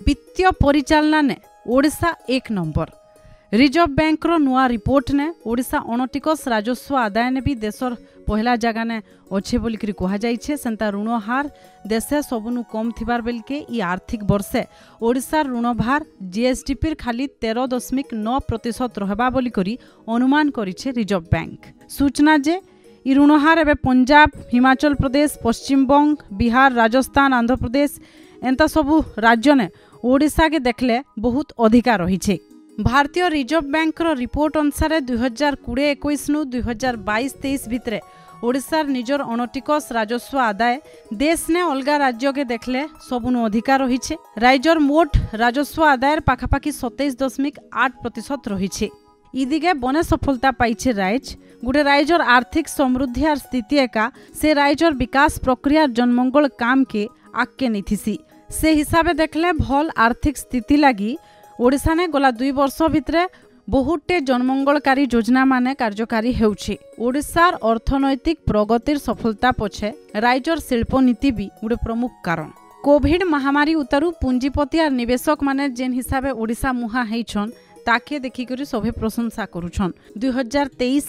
वित्तीय परिचालना ने Odisha 1 number. Reserve bank रो नुआ रिपोर्ट ने ओडिशा अणटिकस राजस्व आदाय ने भी देशर पहला जगह ने अच्छे बोलिक कह जाइछे। सेंता ऋण हार देशे सबनु कम थिबार बेलके ई आर्थिक वर्षे ओडिशार ऋण भार जीएसडीपी खाली 13.9% रहबा बोली करी अनुमान करिछे रिजर्व बैंक। सूचना जे ई ऋण हार एबे पंजाब, हिमाचल प्रदेश, पश्चिम बंग, बिहार, राजस्थान, आंध्र प्रदेश एंता सबु राज्य ने ओडिशा के देखले बहुत अधिका रहिछे। भारतीय रिजर्व बैंक रो रिपोर्ट अनुसार 2020-21 नु 2022-23 भितरे ओडिशार निजर अणटिकस राजस्व आदाय देश ने अलगा राज्य के देखले सबुनु अधिका रहिछे। राज्यर मोट राजस्व आदायर पाखापाखि 27.8% रहिछे। इदिगे बने सफलता पाइछे राज्य। गुटे राज्यर आर्थिक समृद्धि आर स्थिति एका से राज्यर विकास प्रक्रिया जनमंगल काम के आगे निथिसी। से हिसाबे देखले भल आर्थिक स्थिति लगी ओडिशा ने गला 2 वर्ष भितरे बहुटे जनमंगलकारी योजना माने कार्यकारी हेउछि। ओडिशार अर्थनैतिक प्रगतिर सफलता पछे राज्यर शिल्प नीति भी गोटे प्रमुख कारण। कोविड महामारी उतारू पुंजीपति आर निवेशक माने जेन हिसाबे ओडिशा मुहा हेइछन ताके देखि करी सभे प्रशंसा करूछन। 2023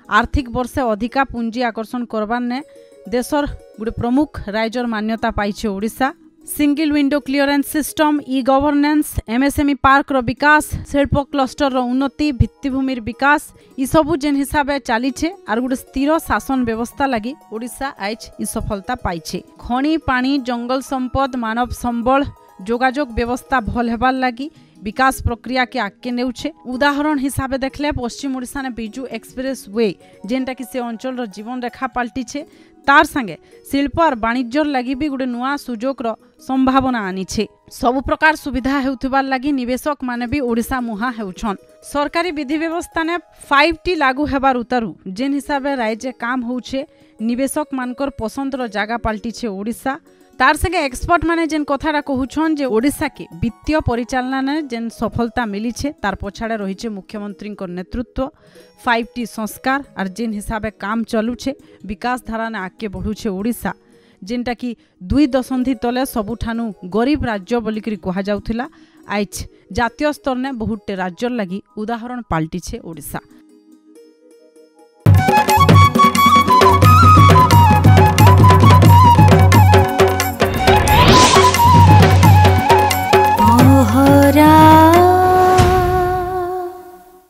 आर्थिक वर्षे अधिका पुंजी आकर्षण करबार ने देशर गोटे प्रमुख राज्यर मान्यता पाइछे Odisha. Single window clearance system, E governance, MSME park रो विकास, शिल्प क्लस्टर रो उन्नति, भित्तिभूमिर विकास ई सबु जेन हिसाबे चालीछे आर गोटे स्थिर शासन व्यवस्था लगी ओडिशा आज ई सफलता पाइछे। खनि, पानी, जंगल संपद, मानव संबल, जोगाजोग व्यवस्था भल हेबार लगी विकास प्रक्रिया के आगे नेउछे। उदाहरण हिसाबे देखले पश्चिम ओडिशा ने बिजू एक्सप्रेस वे जेनटा कि से अंचल रो जीवन रेखा पाल्टीछे तार संगे शिल्प और वाणिज्यर लगी भी गोटे नुआ सुजोग रो संभावना आनीछे। सब प्रकार सुविधा हेउथिबार लगी निवेशक माने भी ओडिशा मुहा हेउछन। सरकारी विधि व्यवस्था ने 5T लागू हेबार उतारू जेन हिसाबे राज्य काम होउछे निवेशक मानकर पसंद रो जागा पाल्टीछे ओडिशा। तार संगे एक्सपर्ट माने जेन कथाटा कहूछन जे ओडिशा के वित्तीय परिचालना ने जेन सफलता मिलीछे तार पछाड़े रहिछे मुख्यमंत्री को नेतृत्व, 5T संस्कार और जेन हिसाबे काम चलुछे विकास धारा ने आगे बढ़ुछे ओडिशा जेनटा कि 2 दशंधि तले सबुठानु गरीब राज्य बोलिकरी कहा जाउथिला आज जातीय स्तर ने बहुटे राज्यर लगी उदाहरण पाल्टीछे ओडिशा।